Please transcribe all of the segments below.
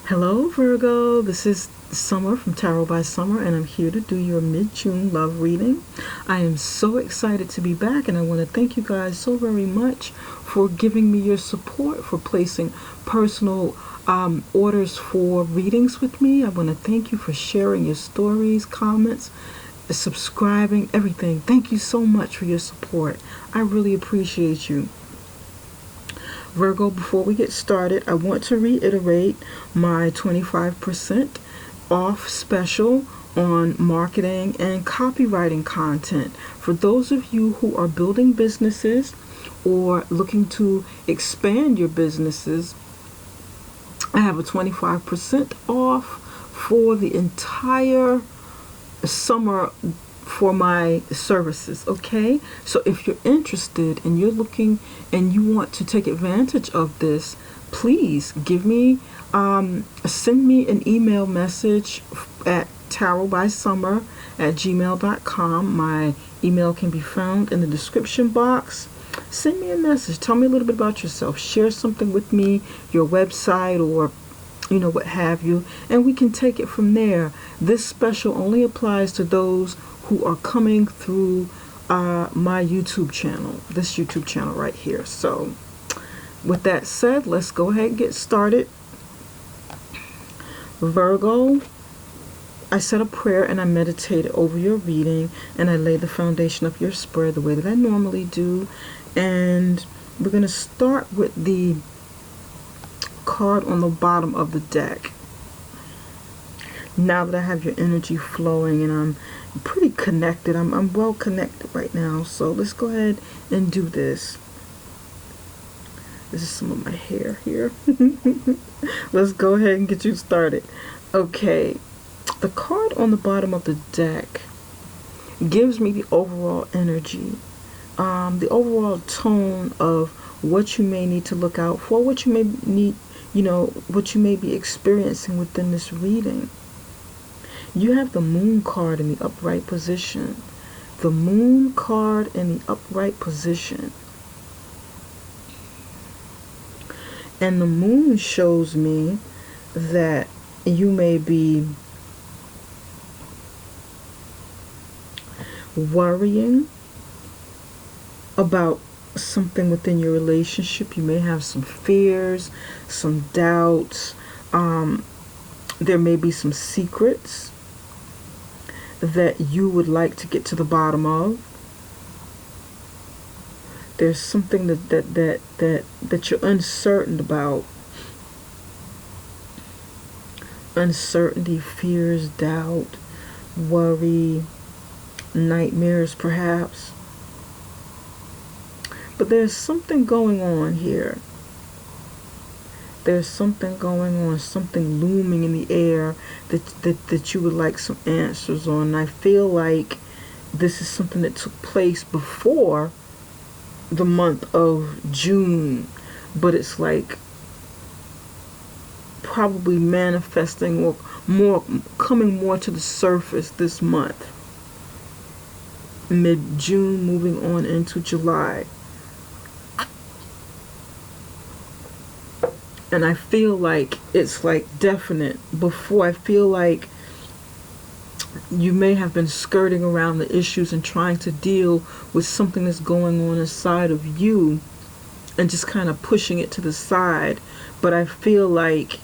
Hello, Virgo. This is Summer from Tarot by Summer, and I'm here to do your mid-June love reading. I am so excited to be back, and I want to thank you guys so very much for giving me your support, for placing personal orders for readings with me. I want to thank you for sharing your stories, comments, subscribing, everything. Thank you so much for your support. I really appreciate you. Virgo, before we get started, I want to reiterate my 25% off special on marketing and copywriting content. For those of you who are building businesses or looking to expand your businesses, I have a 25% off for the entire summer for my services. Okay, so if you're interested and you're looking and you want to take advantage of this, please give me send me an email message at tarotbysummer@gmail.com. My email can be found in the description box. Send me a message, tell me a little bit about yourself, share something with me, your website or what have you, and we can take it from there. This special only applies to those who are coming through my YouTube channel, this YouTube channel right here. So with that said, let's go ahead and get started. Virgo, I said a prayer and I meditated over your reading, and I laid the foundation of your spread the way that I normally do. And we're going to start with the card on the bottom of the deck. Now that I have your energy flowing and I'm pretty connected, I'm well connected right now, so let's go ahead and do this. This is some of my hair here. Let's go ahead and get you started. Okay, the card on the bottom of the deck gives me the overall energy, the overall tone of what you may need to look out for, what you may need, what you may be experiencing within this reading. You have the Moon card in the upright position. The Moon card in the upright position. And the Moon shows me that you may be worrying about something within your relationship. You may have some fears, some doubts. There may be some secrets that you would like to get to the bottom of. There's something that you're uncertain about. Uncertainty, fears, doubt, worry, nightmares perhaps. But there's something going on here. There's something going on, something looming in the air that you would like some answers on. And I feel like this is something that took place before the month of June, but it's like probably manifesting or coming more to the surface this month. Mid-June moving on into July. And I feel like it's like definite before. I feel like you may have been skirting around the issues and trying to deal with something that's going on inside of you and just kind of pushing it to the side. But I feel like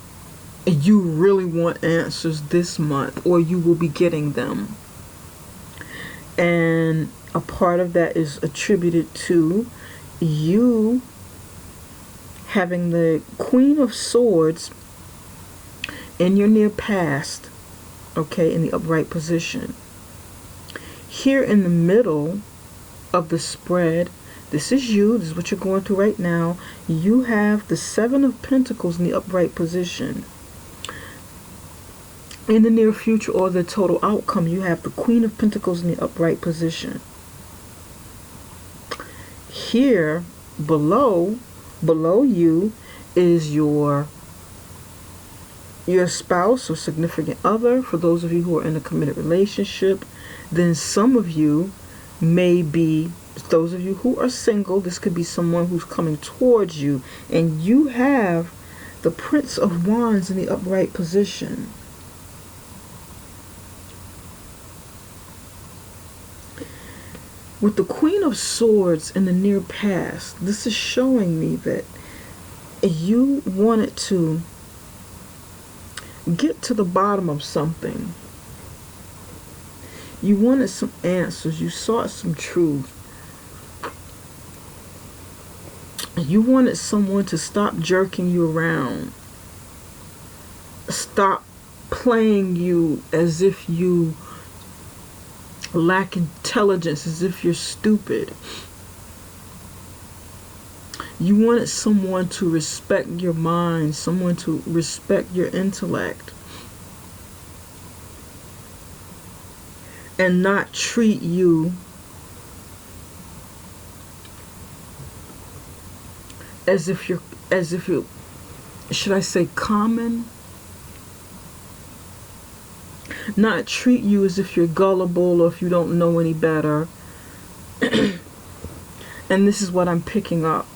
you really want answers this month, or you will be getting them. And a part of that is attributed to you having the Queen of Swords in your near past, okay, in the upright position. Here in the middle of the spread, this is you, this is what you're going through right now. You have the Seven of Pentacles in the upright position. In the near future, or the total outcome, you have the Queen of Pentacles in the upright position. Here below you is your spouse or significant other. For those of you who are in a committed relationship, then some of you may be, those of you who are single, this could be someone who's coming towards you, and you have The Prince of Wands in the upright position. With the Queen of Swords in the near past, this is showing me that you wanted to get to the bottom of something. You wanted some answers. You sought some truth. You wanted someone to stop jerking you around. Stop playing you as if you lack intelligence, as if you're stupid. You wanted someone to respect your mind, someone to respect your intellect, and not treat you as if you're, should I say, common? Not treat you as if you're gullible or if you don't know any better. And this is what I'm picking up.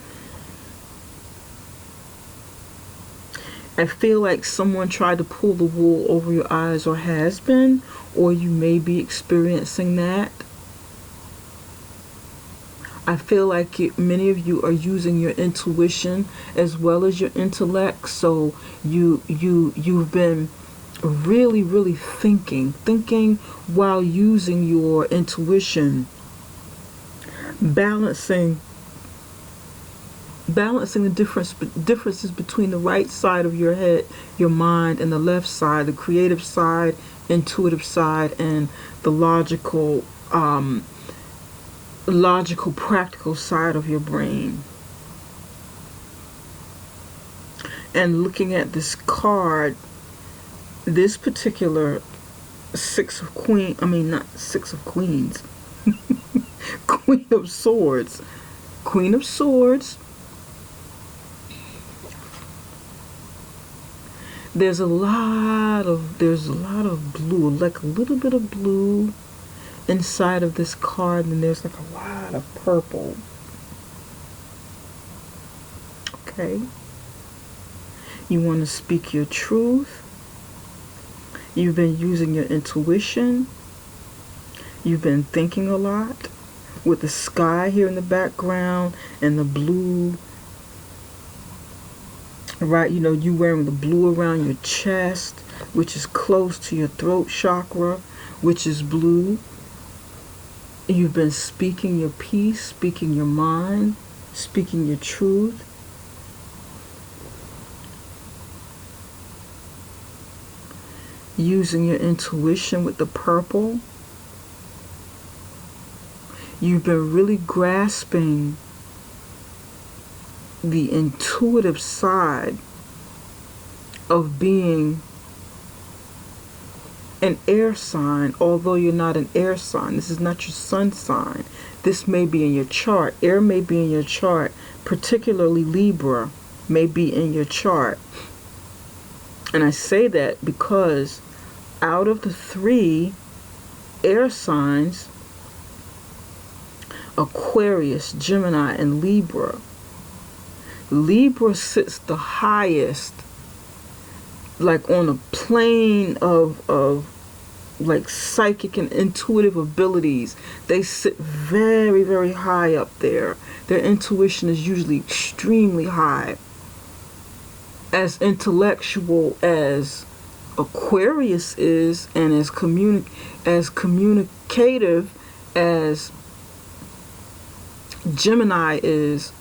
I feel like someone tried to pull the wool over your eyes, or has been, or you may be experiencing that. I feel like many of you are using your intuition as well as your intellect. So you've been really thinking while using your intuition, balancing the differences between the right side of your head, your mind, and the left side, the creative side, intuitive side, and the logical practical side of your brain. And looking at this card, this particular Queen of Swords. Queen of Swords. There's a lot of blue, like a little bit of blue inside of this card, and there's like a lot of purple. Okay. You want to speak your truth. You've been using your intuition. You've been thinking a lot, with the sky here in the background and the blue. Right, you wearing the blue around your chest, which is close to your throat chakra, which is blue. You've been speaking your peace, speaking your mind, speaking your truth. Using your intuition with the purple. You've been really grasping the intuitive side of being an air sign, although you're not an air sign. This is not your sun sign. This may be in your chart. Air may be in your chart, particularly Libra may be in your chart. And I say that because out of the 3 air signs, Aquarius, Gemini, and Libra, Libra sits the highest, like on a plane of like psychic and intuitive abilities. They sit very high up there. Their intuition is usually extremely high. As intellectual as Aquarius is, and as communicative as Gemini is,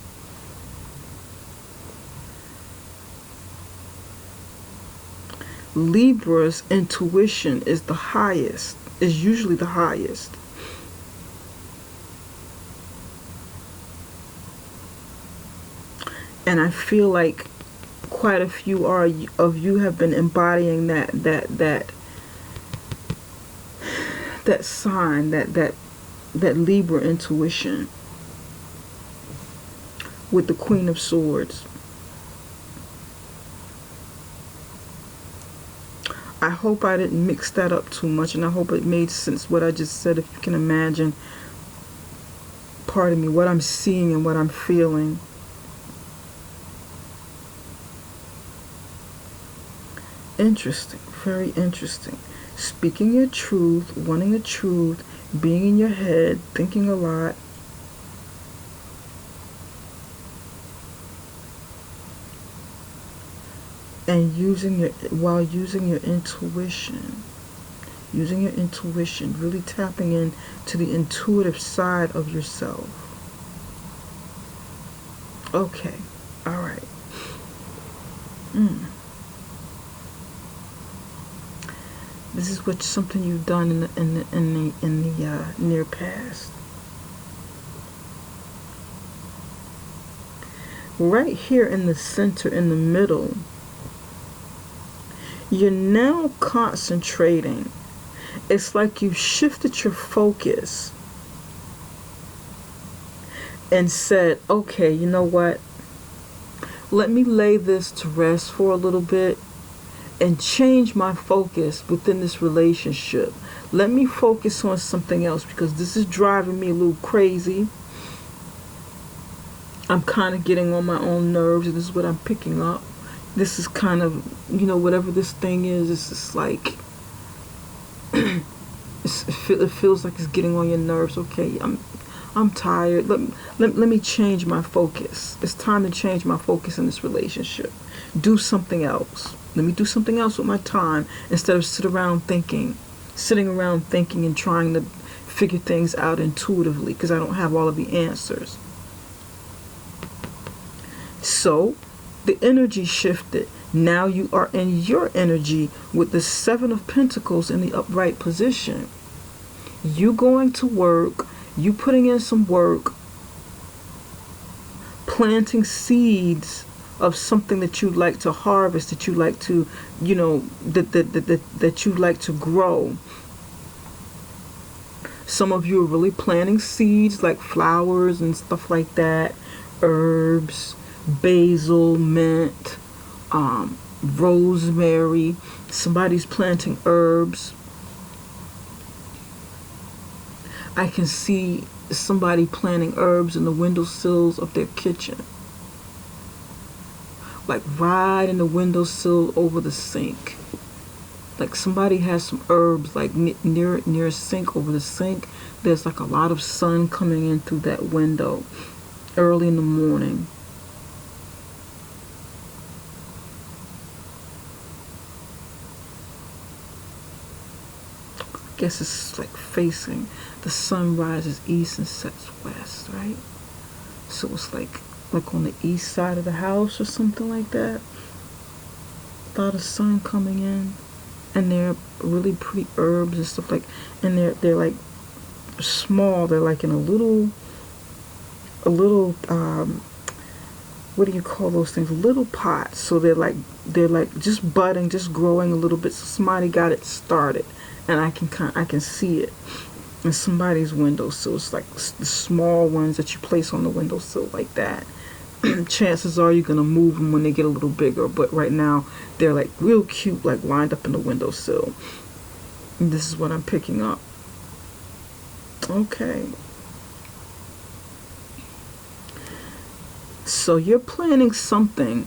Libra's intuition is the highest, is usually the highest. And I feel like quite a few of you have been embodying that sign, that Libra intuition with the Queen of Swords. I hope I didn't mix that up too much, and I hope it made sense what I just said. If you can imagine, pardon me, what I'm seeing and what I'm feeling. Interesting. Very interesting. Speaking your truth, wanting the truth, being in your head, thinking a lot. And using your intuition. Using your intuition, really tapping in to the intuitive side of yourself. Okay. All right. This is something you've done in the near past. Right here in the center, in the middle, you're now concentrating. It's like you shifted your focus and said, okay, you know what? Let me lay this to rest for a little bit and change my focus within this relationship. Let me focus on something else because this is driving me a little crazy. I'm kind of getting on my own nerves, and this is what I'm picking up. This is kind of, whatever this thing is, it's just like, it feels like it's getting on your nerves. Okay, I'm tired. Let me change my focus. It's time to change my focus in this relationship. Do something else. Let me do something else with my time instead of sitting around thinking and trying to figure things out intuitively because I don't have all of the answers. So the energy shifted. Now you are in your energy with the Seven of Pentacles in the upright position. You going to work, you putting in some work, planting seeds of something that you'd like to harvest, that you'd like to, that you'd like to grow. Some of you are really planting seeds like flowers and stuff like that, herbs, basil, mint, rosemary. Somebody's planting herbs. I can see somebody planting herbs in the windowsills of their kitchen. Like right in the windowsill over the sink. Like somebody has some herbs like near a sink, over the sink. There's like a lot of sun coming in through that window early in the morning. I guess it's like facing, the sun rises east and sets west, right? So it's like on the east side of the house or something like that. A lot of sun coming in, and they're really pretty herbs and stuff like, and they're like small. They're like in a little what do you call those things? Little pots. So they're like just budding, just growing a little bit. So somebody got it started, and I can see it in somebody's windowsill. It's like the small ones that you place on the windowsill like that. Chances are you're gonna move them when they get a little bigger, but right now they're like real cute, like lined up in the windowsill. And this is what I'm picking up. Okay. So you're planning something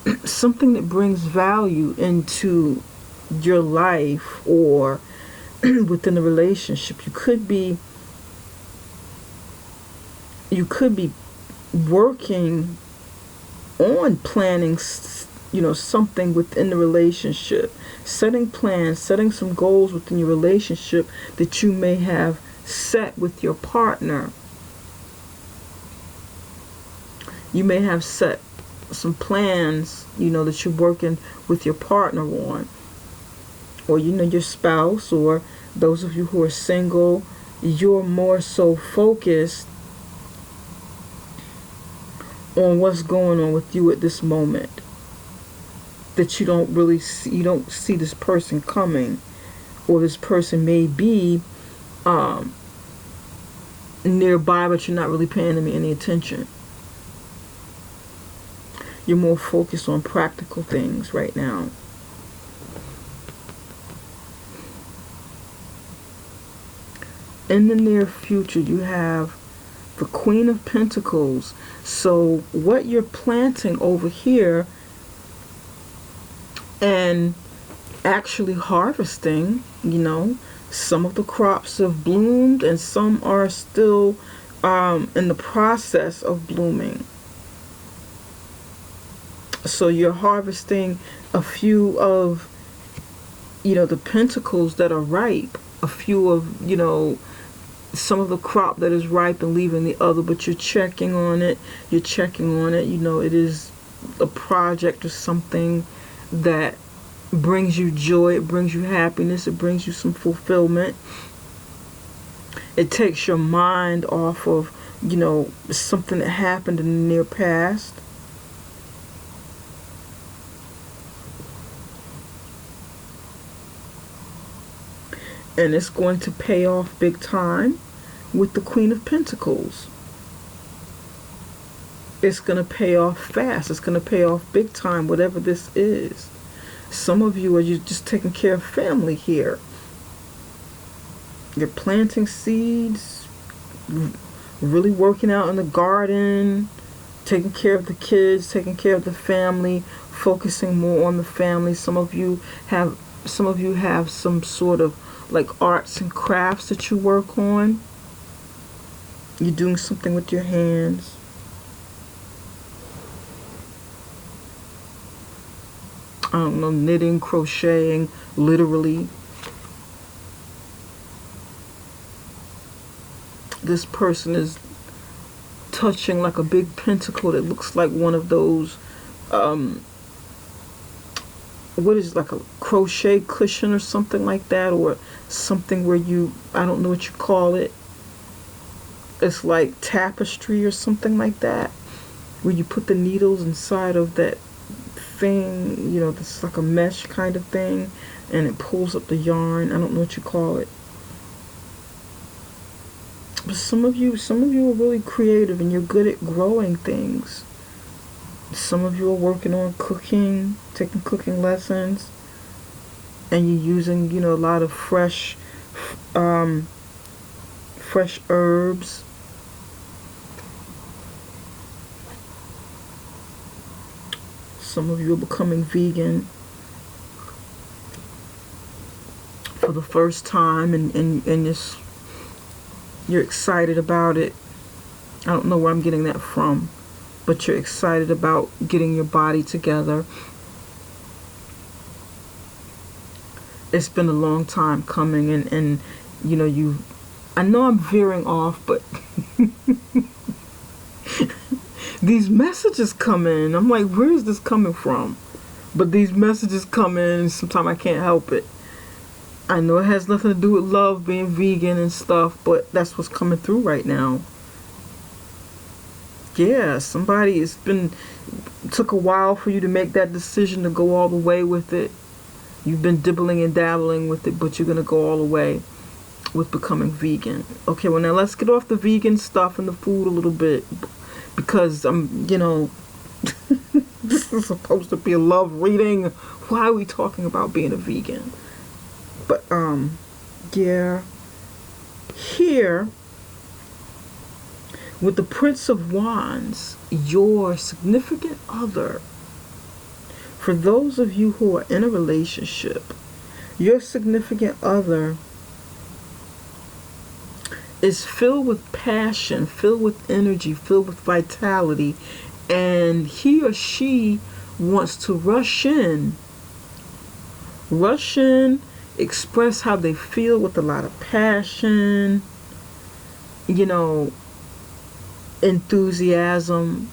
that brings value into your life or within the relationship. You could be working on planning, something within the relationship, setting plans, setting some goals within your relationship that you may have set with your partner. You may have set some plans, that you're working with your partner on, or your spouse, or those of you who are single. You're more so focused on what's going on with you at this moment, that you don't really see, you don't see this person coming, or this person may be nearby, but you're not really paying them any attention. You're more focused on practical things right now. In the near future, you have the Queen of Pentacles. So what you're planting over here, and actually harvesting. Some of the crops have bloomed and some are still in the process of blooming. So you're harvesting a few of, the pentacles that are ripe, a few of, some of the crop that is ripe and leaving the other, but you're checking on it. It is a project or something that brings you joy, it brings you happiness, it brings you some fulfillment. It takes your mind off of, something that happened in the near past. And it's going to pay off big time with the Queen of Pentacles. It's going to pay off fast. It's going to pay off big time, whatever this is. Some of you are just taking care of family here. You're planting seeds, really working out in the garden, taking care of the kids, taking care of the family, focusing more on the family. Some of you have some sort of like arts and crafts that you work on. You're doing something with your hands. I don't know, knitting, crocheting, literally. This person is touching like a big pentacle that looks like one of those, what is it, like a crochet cushion or something like that, or something where I don't know what you call it. It's like tapestry or something like that, where you put the needles inside of that thing, it's like a mesh kind of thing, and it pulls up the yarn. I don't know what you call it. But some of you are really creative and you're good at growing things. Some of you are working on cooking, taking cooking lessons, and you're using, a lot of fresh herbs. Some of you are becoming vegan for the first time, and you're excited about it. I don't know where I'm getting that from, but you're excited about getting your body together. It's been a long time coming, and I know I'm veering off, but these messages come in. I'm like, where is this coming from? But these messages come in, and sometimes I can't help it. I know it has nothing to do with love, being vegan and stuff, but that's what's coming through right now. Yeah, took a while for you to make that decision to go all the way with it. You've been dibbling and dabbling with it, but you're going to go all the way with becoming vegan. Okay, well now let's get off the vegan stuff and the food a little bit, because this is supposed to be a love reading. Why are we talking about being a vegan? But yeah, here with the Prince of Wands, your significant other, for those of you who are in a relationship, your significant other is filled with passion, filled with energy, filled with vitality, and he or she wants to rush in, express how they feel with a lot of passion, enthusiasm.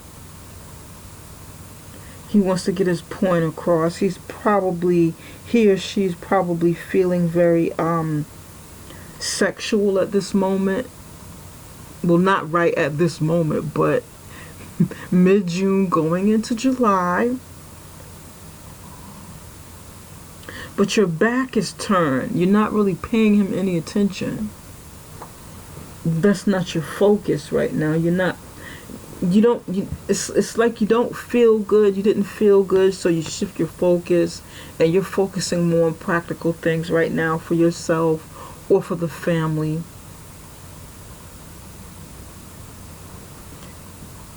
He wants to get his point across. He or she's probably feeling very sexual at this moment. Well, not right at this moment, but mid-June going into July. But your back is turned. You're not really paying him any attention. That's not your focus right now. It's like you don't feel good. You didn't feel good, so you shift your focus, and you're focusing more on practical things right now for yourself or for the family.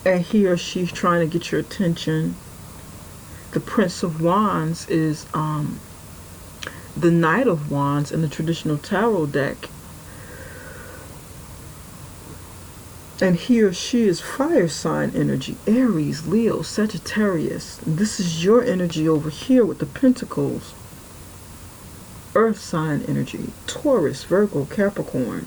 And he or she's trying to get your attention. The Prince of Wands is the Knight of Wands in the traditional tarot deck. And he or she is fire sign energy, Aries, Leo, Sagittarius. And this is your energy over here with the Pentacles. Earth sign energy, Taurus, Virgo, Capricorn.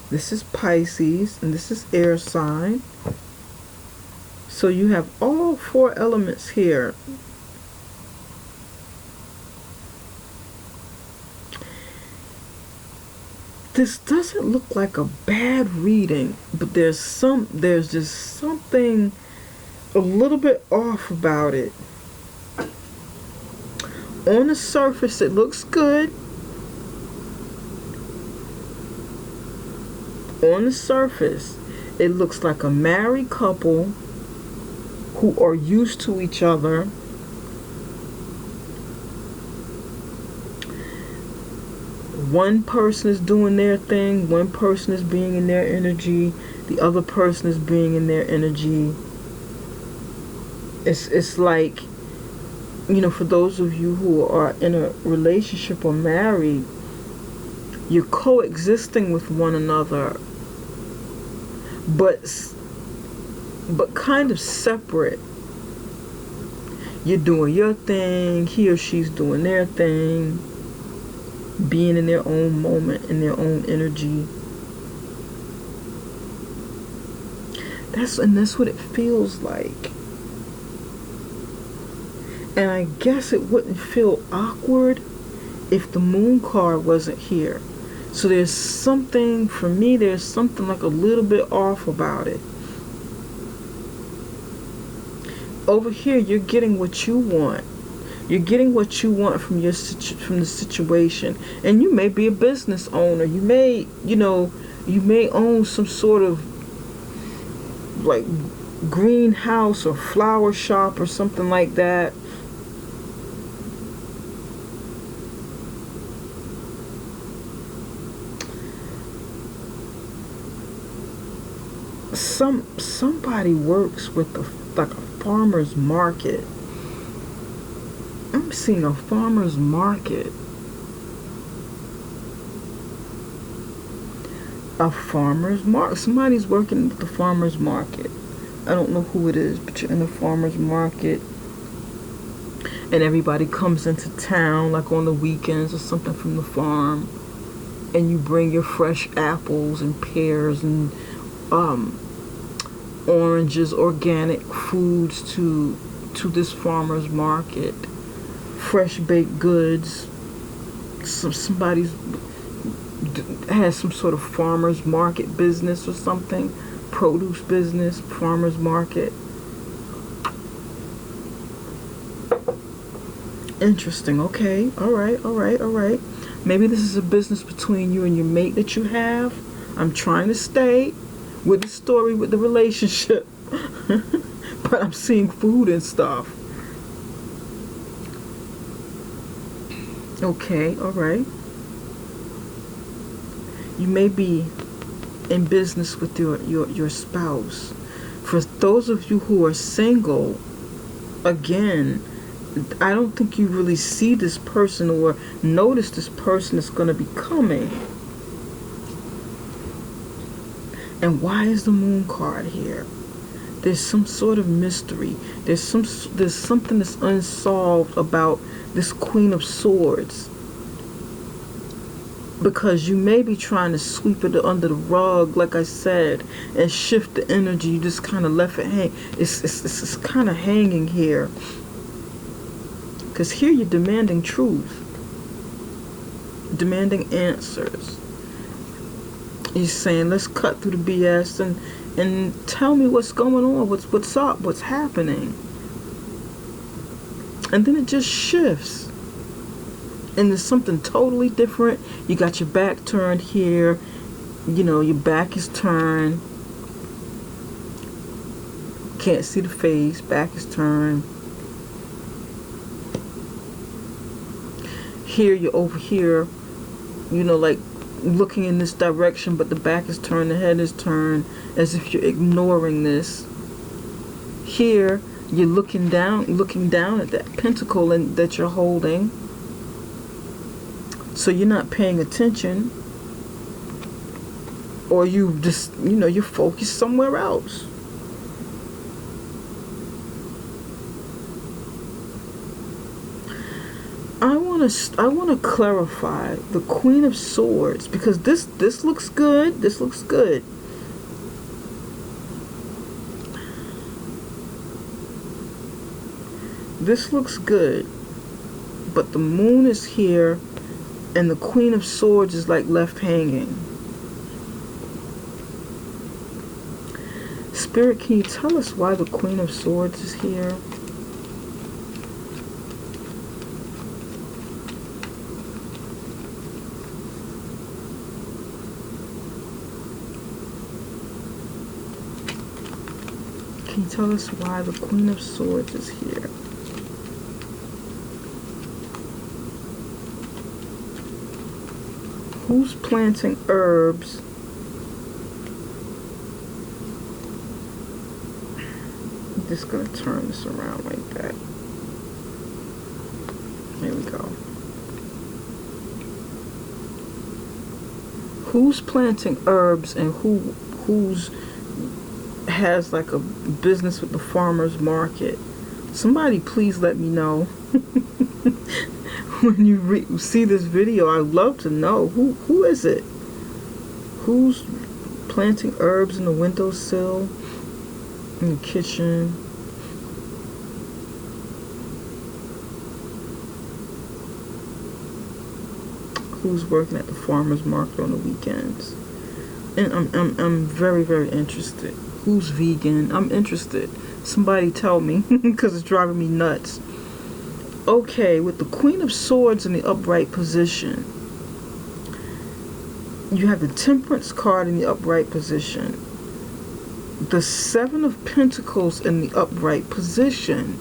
This is Pisces, and this is air sign. So you have all 4 elements here. This doesn't look like a bad reading, but there's just something a little bit off about it. On the surface, it looks good. On the surface, it looks like a married couple who are used to each other. One person is doing their thing, one person is being in their energy, the other person is being in their energy. It's like, you know, for those of you who are in a relationship or married, you're coexisting with one another, but kind of separate. You're doing your thing, he or she's doing their thing, being in their own moment, in their own energy. That's what it feels like. And I guess it wouldn't feel awkward if the moon card wasn't here. So there's something, for me, there's something like a little bit off about it. Over here, you're getting what you want. You're getting what you want from the situation. And you may be a business owner. You may, you may own some sort of like greenhouse or flower shop or something like that. Somebody works with like a farmer's market. I'm seeing a farmer's market. A farmer's market. Somebody's working with the farmer's market. I don't know who it is, but you're in the farmer's market. And everybody comes into town, like on the weekends or something from the farm. And you bring your fresh apples and pears and oranges, organic foods to this farmer's market. Fresh baked goods. Somebody's has some sort of farmer's market business or something. Produce business, farmer's market. Interesting. Okay. All right. Maybe this is a business between you and your mate that you have. I'm trying to stay with the story, with the relationship. But I'm seeing food and stuff. Okay, all right. You may be in business with your spouse. For those of you who are single, again, I don't think you really see this person or notice this person is going to be coming. And why is the moon card here? There's some sort of mystery. There's something that's unsolved about this Queen of Swords. Because you may be trying to sweep it under the rug, like I said, and shift the energy. You just kind of left it hang. It's kind of hanging here. Because here you're demanding truth. Demanding answers. He's saying, let's cut through the BS and tell me what's going on, what's up, what's happening. And then it just shifts. And there's something totally different. You got your back turned here. Your back is turned. Can't see the face. Back is turned. Here, you're over here, like looking in this direction, but the back is turned, the head is turned, as if you're ignoring this. Here, You're looking down at that pentacle that you're holding. So you're not paying attention, or you just, you're focused somewhere else. I want to clarify the Queen of Swords, because this looks good. This looks good. This looks good. But the moon is here and the Queen of Swords is like left hanging. Spirit, can you tell us why the Queen of Swords is here? Can you tell us why the Queen of Swords is here? Who's planting herbs? I'm just going to turn this around like that. There we go. Who's planting herbs and who's has like a business with the farmer's market? Somebody please let me know. When you see this video, I'd love to know who is it? Who's planting herbs in the windowsill, in the kitchen? Who's working at the farmer's market on the weekends? And I'm very, very interested. Who's vegan? I'm interested. Somebody tell me, because it's driving me nuts. Okay, with the Queen of Swords in the upright position, you have the Temperance card in the upright position, the Seven of Pentacles in the upright position,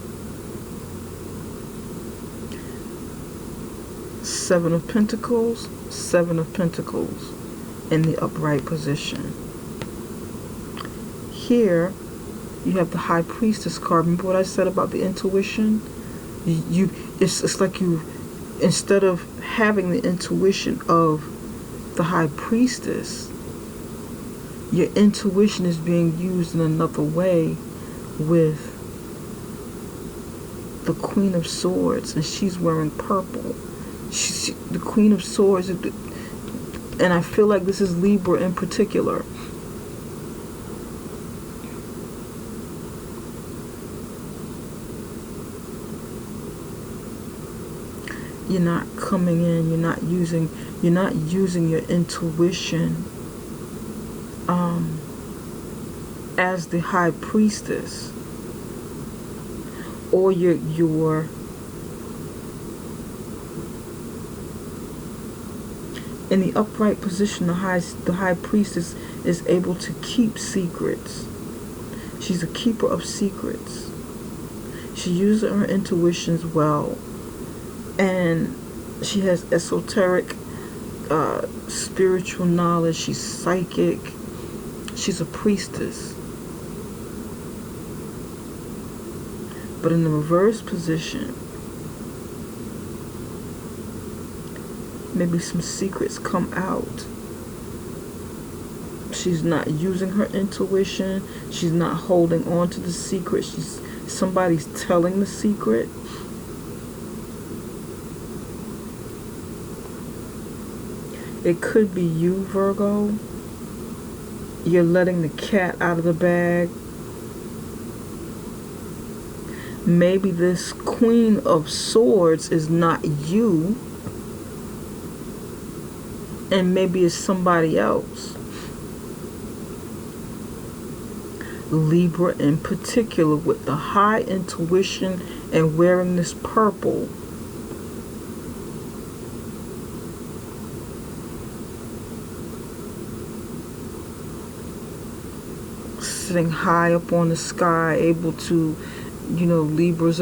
Seven of Pentacles, Seven of Pentacles in the upright position. Here, you have the High Priestess card. Remember what I said about the intuition? It's like you, instead of having the intuition of the High Priestess, your intuition is being used in another way with the Queen of Swords, and she's wearing purple. The Queen of Swords, and I feel like this is Libra in particular. You're not coming in, you're not using your intuition as the High Priestess, or your in the upright position. The High Priestess is able to keep secrets. She's a keeper of secrets. She uses her intuitions well. And she has esoteric, spiritual knowledge. She's psychic. She's a priestess. But in the reverse position, maybe some secrets come out. She's not using her intuition. She's not holding on to the secret. Somebody's telling the secret. It could be you, Virgo. You're letting the cat out of the bag. Maybe this Queen of Swords is not you, and maybe it's somebody else. Libra in particular, with the high intuition and wearing this purple. Sitting high up on the sky, able to, Libras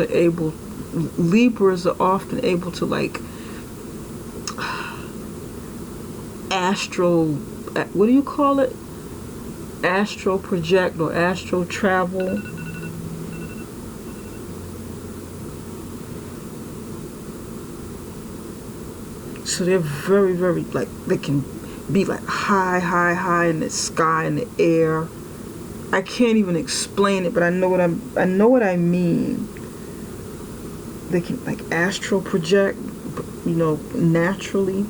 are often able to, like, what do you call it? Astral project or astral travel. So they're very, very, like, they can be like high in the sky, in the air. I can't even explain it, but I know what I mean. They can like astral project, naturally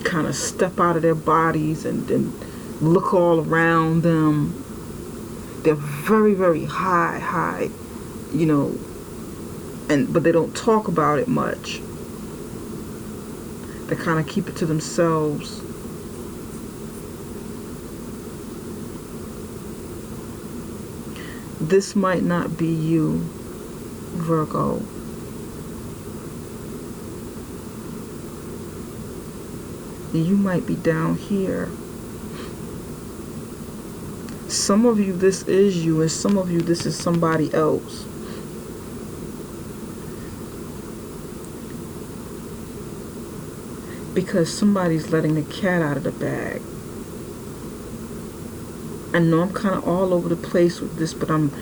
kind of step out of their bodies and look all around them. They're very, very high, but they don't talk about it much. They kind of keep it to themselves. This might not be you, Virgo. You might be down here. Some of you, this is you, and some of you, this is somebody else. Because somebody's letting the cat out of the bag. I know I'm kind of all over the place with this, but I'm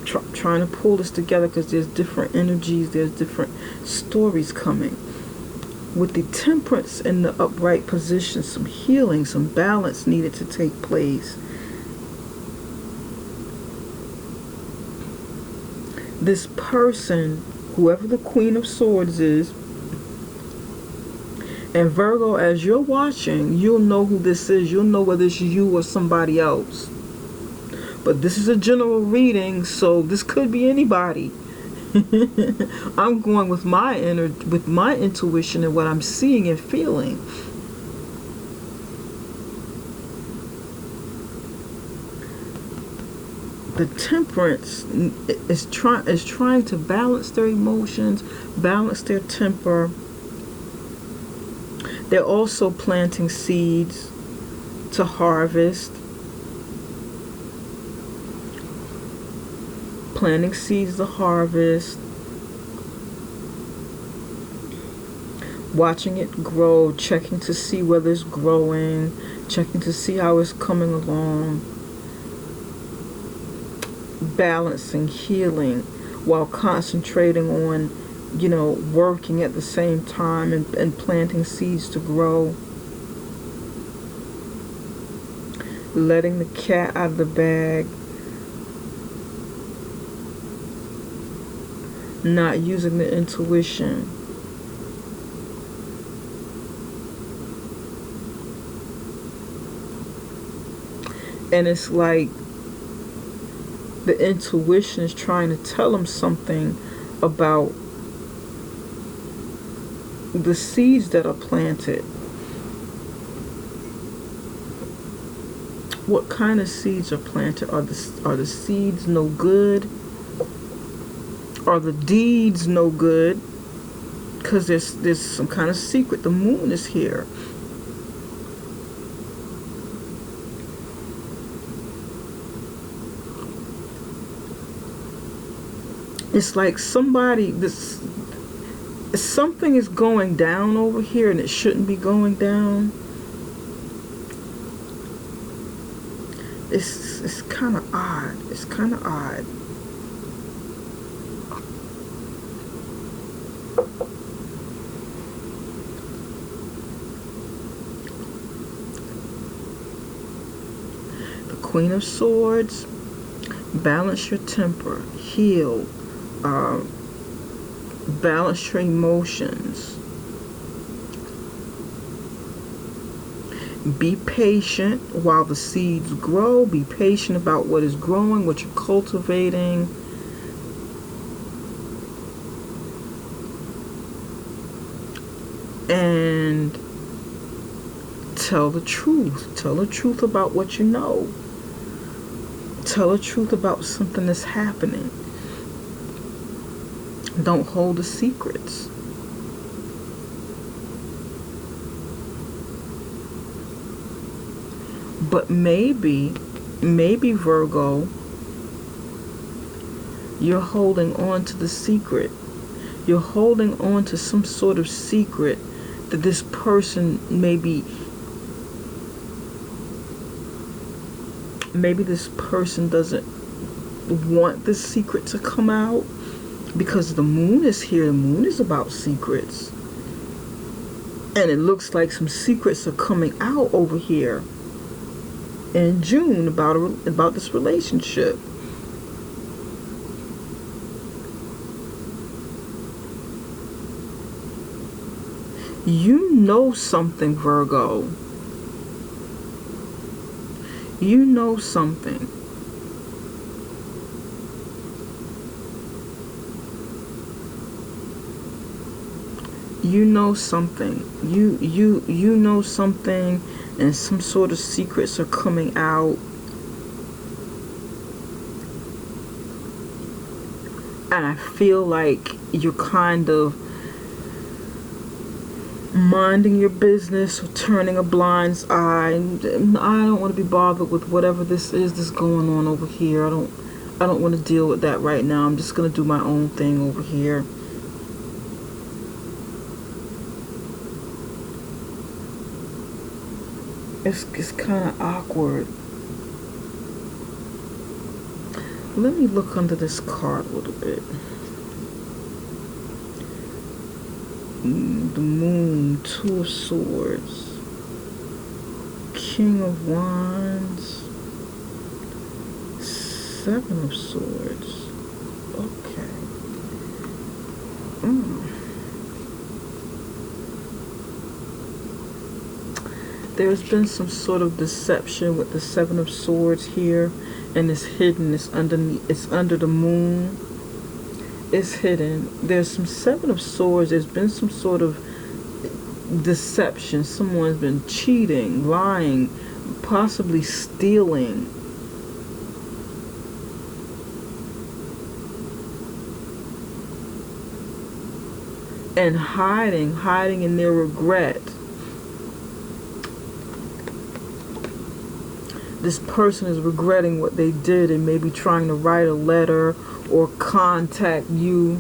trying to pull this together because there's different energies, there's different stories coming. With the Temperance in the upright position, some healing, some balance needed to take place. This person, whoever the Queen of Swords is, and Virgo, as you're watching, you'll know who this is. You'll know whether it's you or somebody else. But this is a general reading, so this could be anybody. I'm going with my intuition and what I'm seeing and feeling. The Temperance is trying to balance their emotions, balance their temper. They're also planting seeds to harvest. Planting seeds to harvest. Watching it grow, checking to see whether it's growing, checking to see how it's coming along. Balancing, healing, while concentrating on working at the same time and planting seeds to grow. Letting the cat out of the bag. Not using the intuition. And it's like the intuition is trying to tell them something about the seeds that are planted. What kind of seeds are planted? Are the seeds no good? Are the deeds no good? Because there's some kind of secret. The moon is here. It's like something is going down over here and it shouldn't be going down. It's kind of odd. It's kind of odd. The Queen of Swords. Balance your temper. Heal. Balance your emotions. Be patient while the seeds grow. Be patient about what is growing, what you're cultivating. And tell the truth. Tell the truth about what you know. Tell the truth about something that's happening. Don't hold the secrets. But maybe Virgo, you're holding on to the secret. You're holding on to some sort of secret that this person maybe this person doesn't want this secret to come out. Because the moon is here. The moon is about secrets. And it looks like some secrets are coming out over here in June about this relationship. You know something, Virgo. You know something. You know something. You know something, and some sort of secrets are coming out. And I feel like you're kind of minding your business or turning a blind eye. I don't want to be bothered with whatever this is that's going on over here. I don't want to deal with that right now. I'm just going to do my own thing over here. It's kind of awkward. Let me look under this card a little bit. The Moon, Two of Swords, King of Wands, Seven of Swords. Okay. There's been some sort of deception with the Seven of Swords here, and it's hidden. It's underneath. It's under the moon. It's hidden. There's some Seven of Swords. There's been some sort of deception. Someone's been cheating, lying, possibly stealing. And hiding in their regret. This person is regretting what they did and maybe trying to write a letter or contact you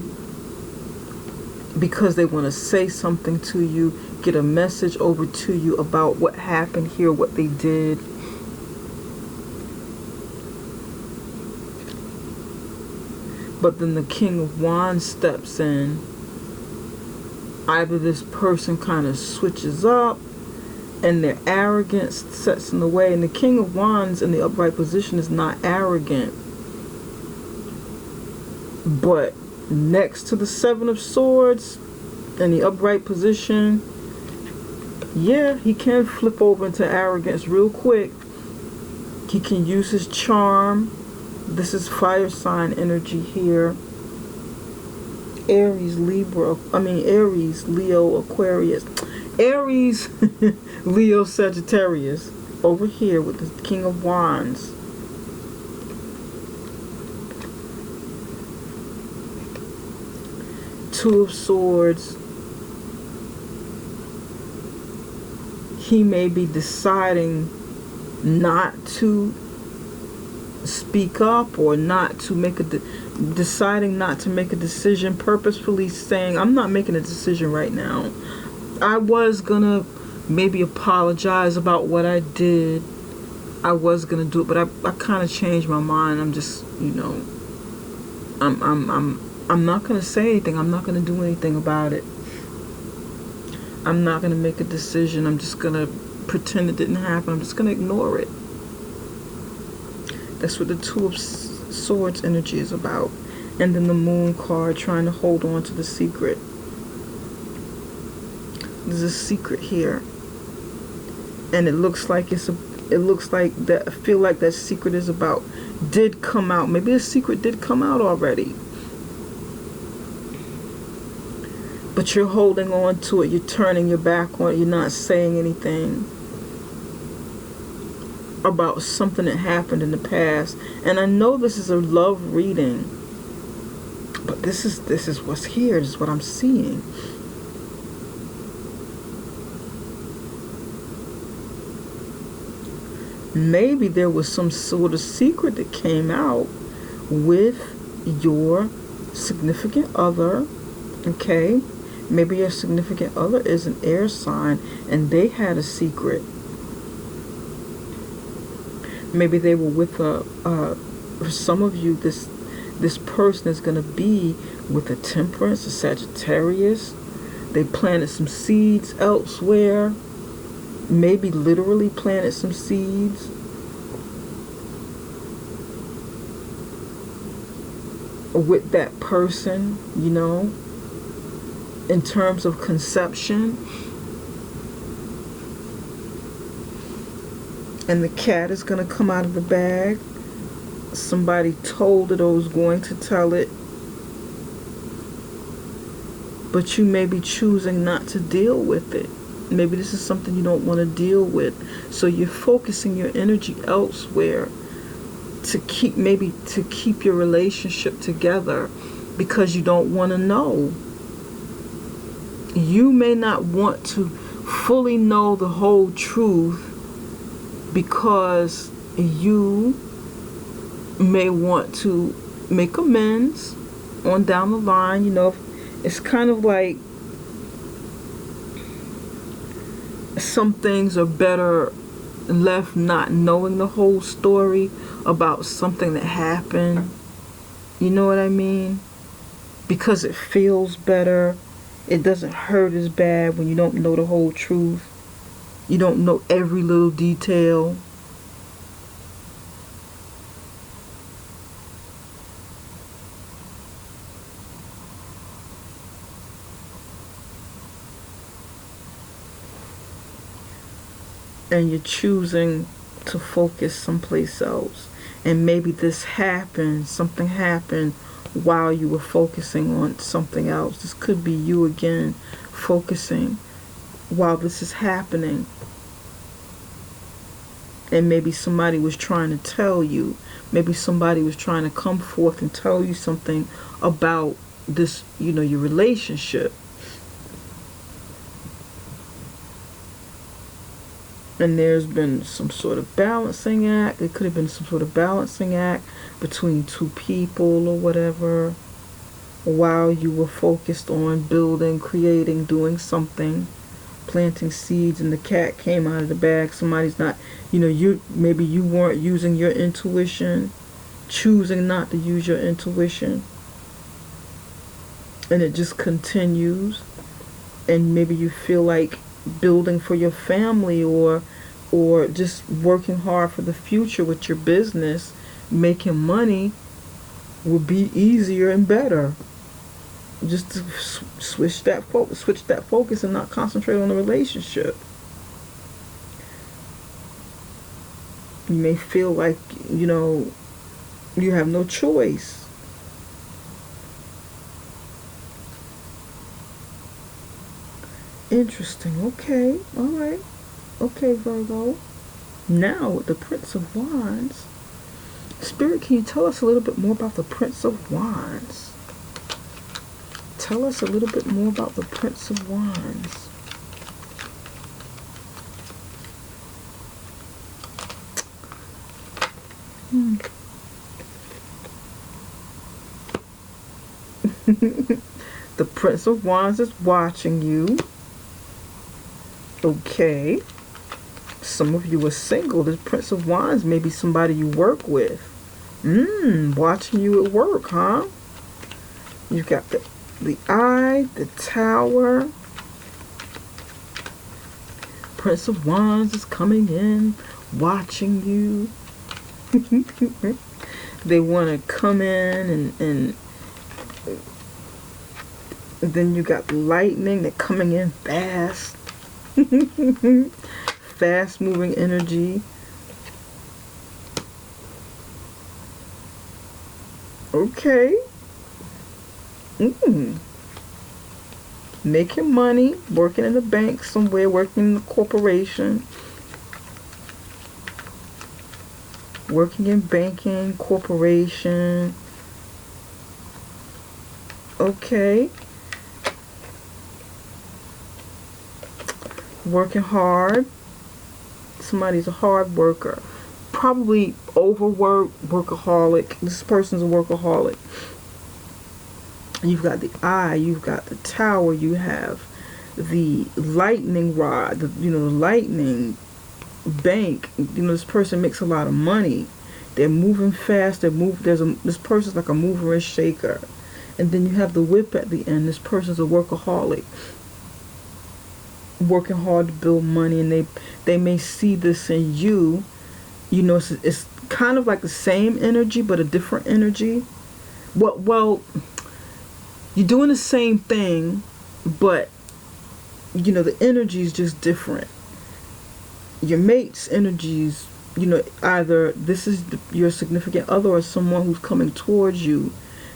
because they want to say something to you, get a message over to you about what happened here, what they did. But then the King of Wands steps in. Either this person kind of switches up and their arrogance sets in the way. And the King of Wands in the upright position is not arrogant. But next to the Seven of Swords in the upright position, yeah, he can flip over into arrogance real quick. He can use his charm. This is fire sign energy here. Aries, Leo, Aquarius. Aries, Leo, Sagittarius. Over here with the King of Wands. Two of Swords. He may be deciding not to speak up or not to make deciding not to make a decision, purposefully saying, I'm not making a decision right now. I was gonna maybe apologize about what I did. I was gonna do it, but I kind of changed my mind. I'm just, I'm not gonna say anything. I'm not gonna do anything about it. I'm not gonna make a decision. I'm just gonna pretend it didn't happen. I'm just gonna ignore it. That's what the Two of Swords energy is about. And then the Moon card, trying to hold on to the secret. There's a secret here, and it looks like I feel like that secret did come out. Maybe a secret did come out already, but you're holding on to it. You're turning your back on it. You're not saying anything about something that happened in the past. And I know this is a love reading, but this is what's here. This is what I'm seeing. Maybe there was some sort of secret that came out with your significant other. Okay, maybe your significant other is an air sign and they had a secret. Maybe they were with for some of you, this person is going to be with a Temperance, a Sagittarius. They planted some seeds elsewhere. Maybe literally planted some seeds. With that person, you know, in terms of conception. And the cat is going to come out of the bag. Somebody told it or was going to tell it. But you may be choosing not to deal with it. Maybe this is something you don't want to deal with. So you're focusing your energy elsewhere to keep your relationship together because you don't want to know. You may not want to fully know the whole truth because you may want to make amends on down the line. You know, it's kind of like some things are better left not knowing the whole story about something that happened. You know what I mean? Because it feels better. It doesn't hurt as bad when you don't know the whole truth. You don't know every little detail. And you're choosing to focus someplace else. And maybe something happened while you were focusing on something else. This could be you again focusing while this is happening. And maybe somebody was trying to tell you. Maybe somebody was trying to come forth and tell you something about this, you know, your relationship. And there's been some sort of balancing act. It could have been some sort of balancing act between two people or whatever, while you were focused on building, creating, doing something, planting seeds, and the cat came out of the bag. Somebody's not, you know, maybe you weren't using your intuition, choosing not to use your intuition, and it just continues. And maybe you feel like building for your family or just working hard for the future with your business, making money will be easier and better. Just to switch that focus and not concentrate on the relationship. You may feel like, you know, you have no choice. Interesting. Okay. All right. Okay, Virgo. Now, with the Prince of Wands. Spirit, can you tell us a little bit more about the Prince of Wands? Tell us a little bit more about the Prince of Wands. The Prince of Wands is watching you. Okay. Some of you are single. This Prince of Wands may be somebody you work with. Watching you at work, huh? You've got the Eye, the Tower. Prince of Wands is coming in, watching you. They want to come in and then you got lightning. They're coming in fast. Fast moving energy. Okay. Making money, working in the bank somewhere, working in the corporation, working in banking, corporation. Okay. Working hard. Somebody's a hard worker. Probably overworked, workaholic. This person's a workaholic. You've got the Eye, you've got the Tower, you have the lightning rod, the lightning bank. This person makes a lot of money. They're moving fast. This person's like a mover and shaker. And then you have the Whip at the end. This person's a workaholic. working hard to build money, and they may see this in you. You know, it's kind of like the same energy but a different energy. Well, you're doing the same thing, but you know the energy is just different. Your mate's energies, you know, either this is your significant other or someone who's coming towards you.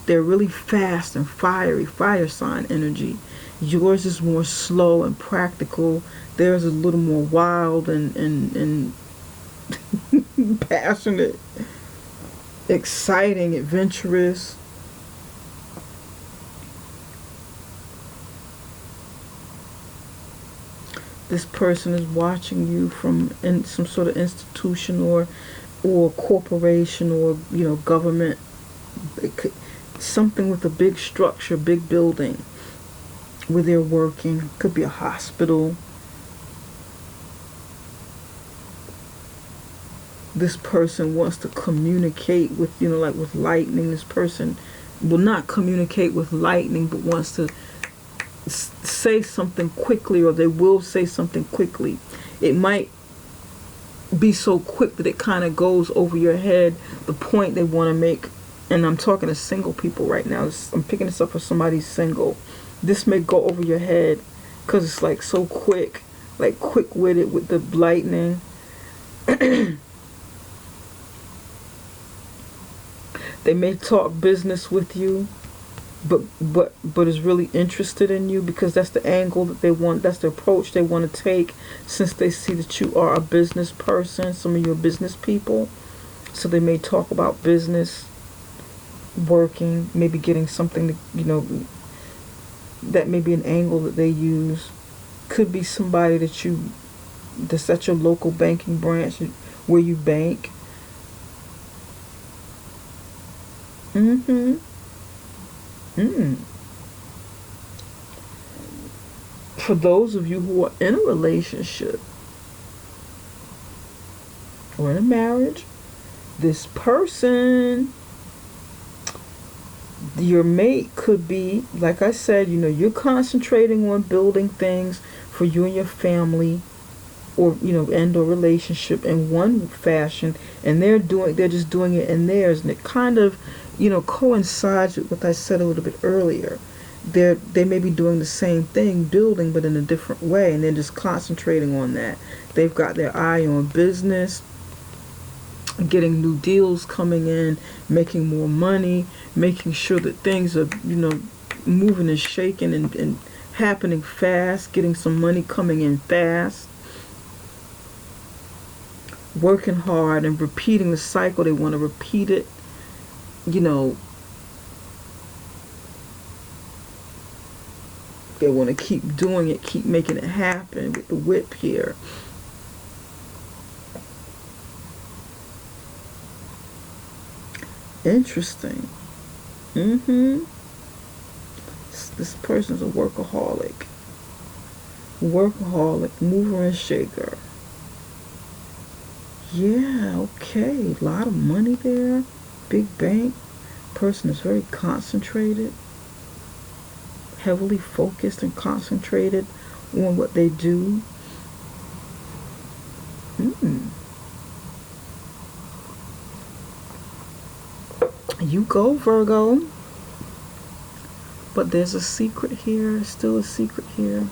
They're really fast and fiery, fire sign energy. Yours is more slow and practical. Theirs is a little more wild and passionate, exciting, adventurous. This person is watching you from in some sort of institution or corporation or, you know, government. It could, something with a big structure, big building where they're working. Could be a hospital. This person wants to communicate with, you know, like with lightning. This person will not communicate with lightning, but wants to say something quickly, or they will say something quickly. It might be so quick that it kind of goes over your head, the point they want to make. And I'm talking to single people right now. I'm picking this up for somebody single. This may go over your head because it's like so quick, like quick-witted with the lightning. They may talk business with you, but is really interested in you because that's the angle that they want, that's the approach they want to take, since they see that you are a business person. Some of you are business people, so they may talk about business, working, maybe getting something to, you know, that may be an angle that they use. Could be somebody that's at your local banking branch where you bank. For those of you who are in a relationship or in a marriage, this person, your mate, could be, like I said, you know, you're concentrating on building things for you and your family, or, you know, and or relationship in one fashion, and they're just doing it in theirs, and it kind of, you know, coincides with what I said a little bit earlier. They may be doing the same thing, building, but in a different way, and they're just concentrating on that. They've got their eye on business, getting new deals coming in, making more money, making sure that things are, you know, moving and shaking and happening fast, getting some money coming in fast, working hard and repeating the cycle. They want to repeat it, you know. They want to keep doing it, keep making it happen with the whip here. Interesting. This person's a workaholic. Workaholic, mover and shaker. Yeah, okay. A lot of money there. Big bank. Person is very concentrated. Heavily focused and concentrated on what they do. You go, Virgo. But there's a secret here, still a secret here.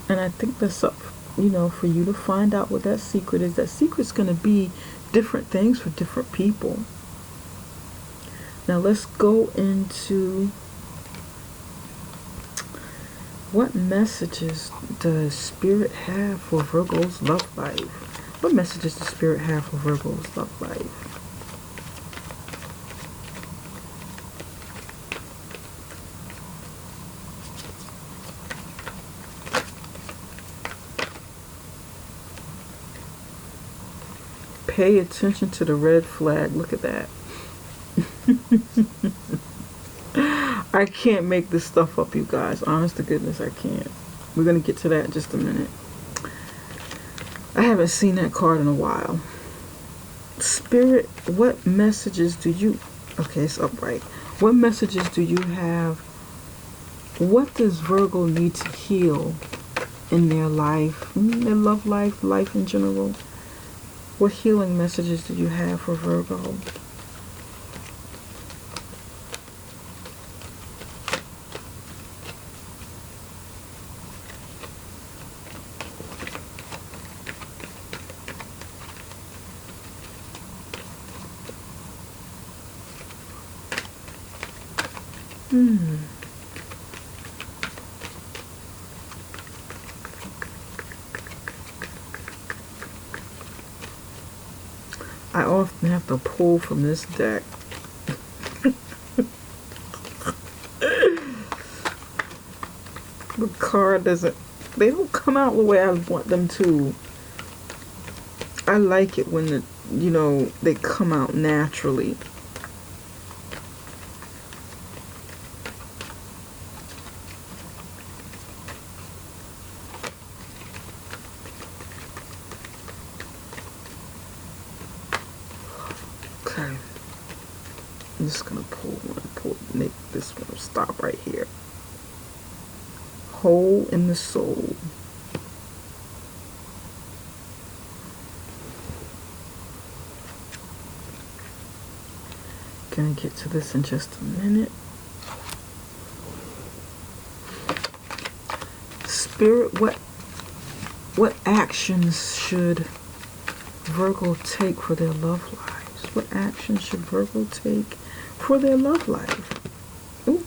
And I think that's up, you know, for you to find out what that secret is. That secret's going to be different things for different people. Now let's go into what messages does Spirit have for Virgo's love life? What messages does Spirit have for Virgo's love life? Pay attention to the red flag. Look at that. I can't make this stuff up, you guys. Honest to goodness, I can't. We're going to get to that in just a minute. I haven't seen that card in a while. Spirit, what messages do you... Okay, it's upright. What messages do you have? What does Virgo need to heal in their life, their love life, life in general. What healing messages do you have for Virgo? I often have to pull from this deck. The card doesn't, they don't come out the way I want them to. I like it when they come out naturally. Okay. I'm just gonna make this one stop right here. Hole in the soul. Gonna get to this in just a minute. Spirit, what actions should Virgo take for their love lives? What actions should Virgo take for their love life? Ooh.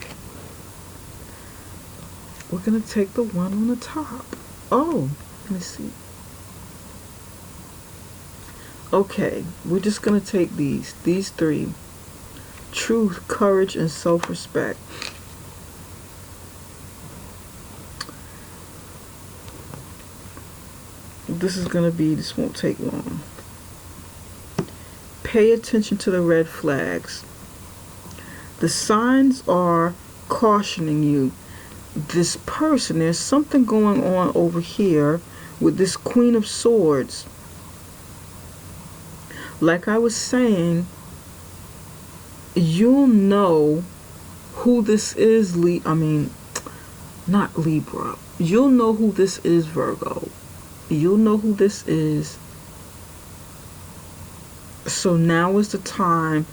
We're going to take the one on the top. Oh, let me see. Okay, we're just going to take these three. Truth, courage, and self-respect. This won't take long. Pay attention to the red flags. The signs are cautioning you. This person, there's something going on over here with this Queen of Swords. Like I was saying, you'll know who this is, not Libra. You'll know who this is, Virgo. You'll know who this is. So now is the time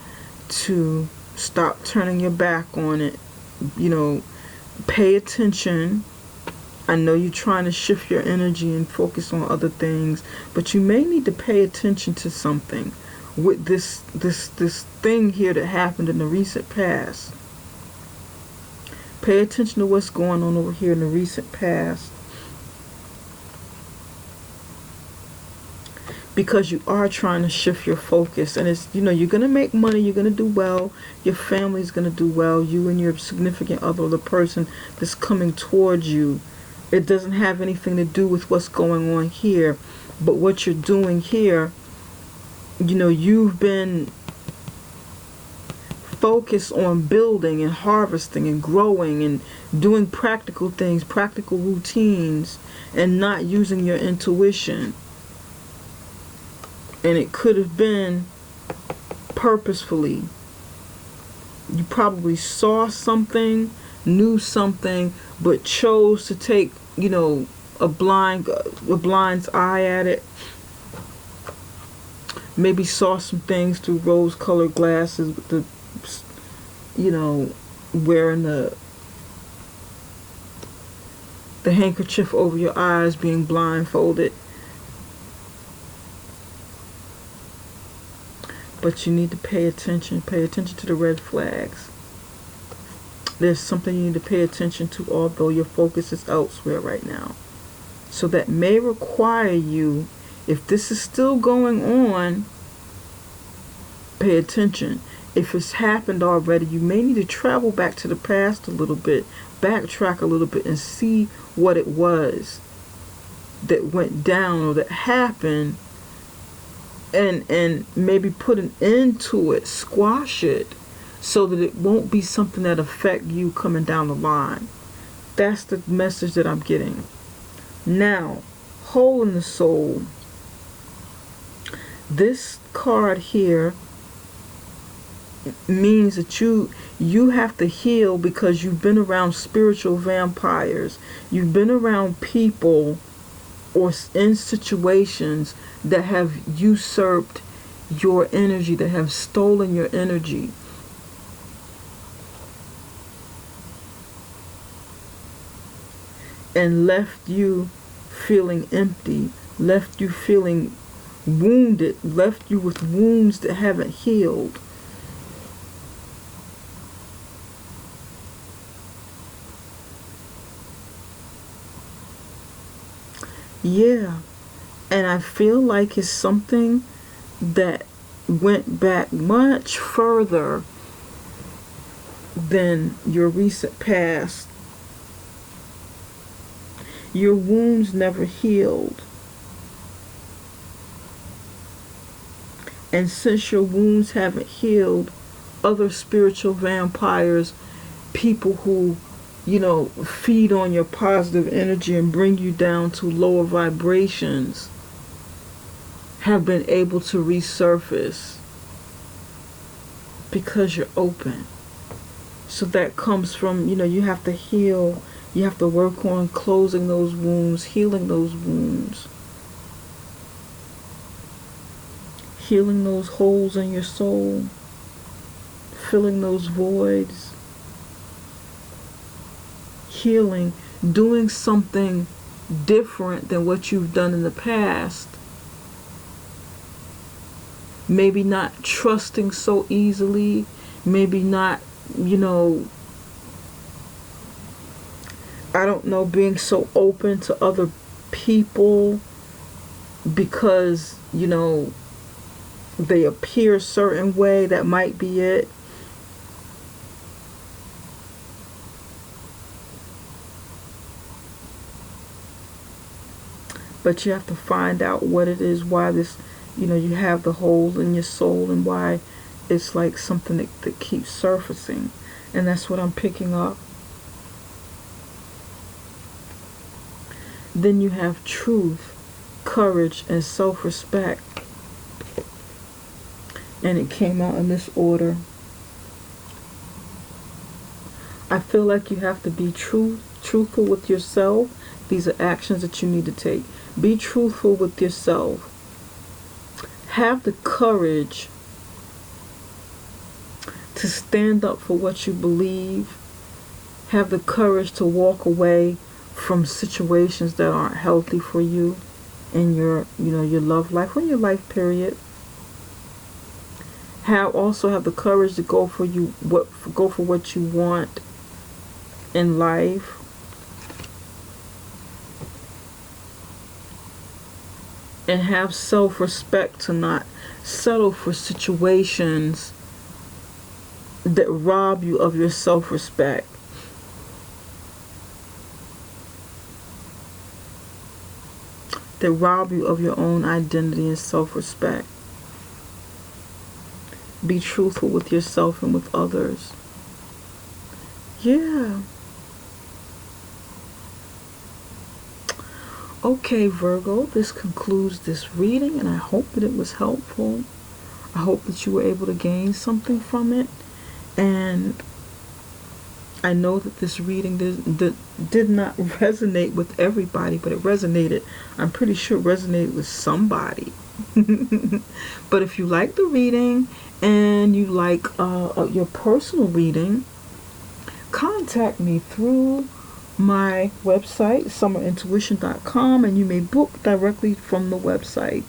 to stop turning your back on it. Pay attention. I know you're trying to shift your energy and focus on other things, but you may need to pay attention to something with this thing here that happened in the recent past. Pay attention to what's going on over here in the recent past, because you are trying to shift your focus, and it's you're gonna make money, you're gonna do well, your family's gonna do well, you and your significant other, the person that's coming towards you. It doesn't have anything to do with what's going on here, but what you're doing here, you've been focused on building and harvesting and growing and doing practical things, practical routines, and not using your intuition. And it could have been purposefully. You probably saw something, knew something, but chose to take, a blind's eye at it. Maybe saw some things through rose-colored glasses with the, wearing the handkerchief over your eyes, being blindfolded. But you need to pay attention. Pay attention to the red flags. There's something you need to pay attention to, although your focus is elsewhere right now. So that may require you, if this is still going on, pay attention. If it's happened already, you may need to travel back to the past a little bit, backtrack a little bit, and see what it was that went down or that happened, and maybe put an end to it, squash it, so that it won't be something that affect you coming down the line. That's the message that I'm getting. Now, hole in the soul. This card here means that you have to heal because you've been around spiritual vampires. You've been around people or in situations that have usurped your energy, that have stolen your energy. And left you feeling empty, left you feeling wounded, left you with wounds that haven't healed. Yeah, and I feel like it's something that went back much further than your recent past. Your wounds never healed. And since your wounds haven't healed, other spiritual vampires, people who, feed on your positive energy and bring you down to lower vibrations, have been able to resurface because you're open. So that comes from, you have to heal. You have to work on closing those wounds, healing those wounds, healing those holes in your soul, filling those voids, healing, doing something different than what you've done in the past. Maybe not trusting so easily, maybe not, being so open to other people because, they appear a certain way. That might be it. But you have to find out what it is, why this, you have the hole in your soul, and why it's like something that keeps surfacing. And that's what I'm picking up. Then you have truth, courage, and self-respect. And it came out in this order. I feel like you have to be truthful with yourself. These are actions that you need to take. Be truthful with yourself. Have the courage to stand up for what you believe. Have the courage to walk away from situations that aren't healthy for you in your love life or your life period. Also have the courage to go for what you want in life. And have self-respect to not settle for situations that rob you of your self-respect. That rob you of your own identity and self-respect. Be truthful with yourself and with others. Yeah. Okay, Virgo, this concludes this reading, and I hope that it was helpful. I hope that you were able to gain something from it. And I know that this reading did not resonate with everybody, but it resonated. I'm pretty sure it resonated with somebody. But if you like the reading and you like your personal reading, contact me through my website, summerintuition.com, and you may book directly from the website.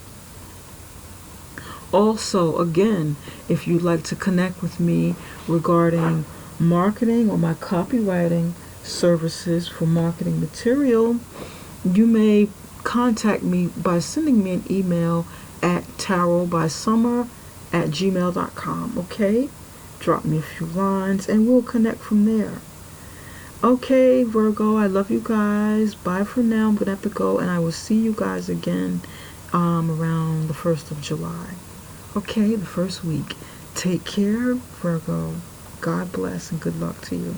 Also, again, if you'd like to connect with me regarding marketing or my copywriting services for marketing material, you may contact me by sending me an email at tarotbysummer@gmail.com. Okay? Drop me a few lines and we'll connect from there. Okay, Virgo, I love you guys. Bye for now. I'm going to have to go, and I will see you guys again around the 1st of July. Okay, the first week. Take care, Virgo. God bless and good luck to you.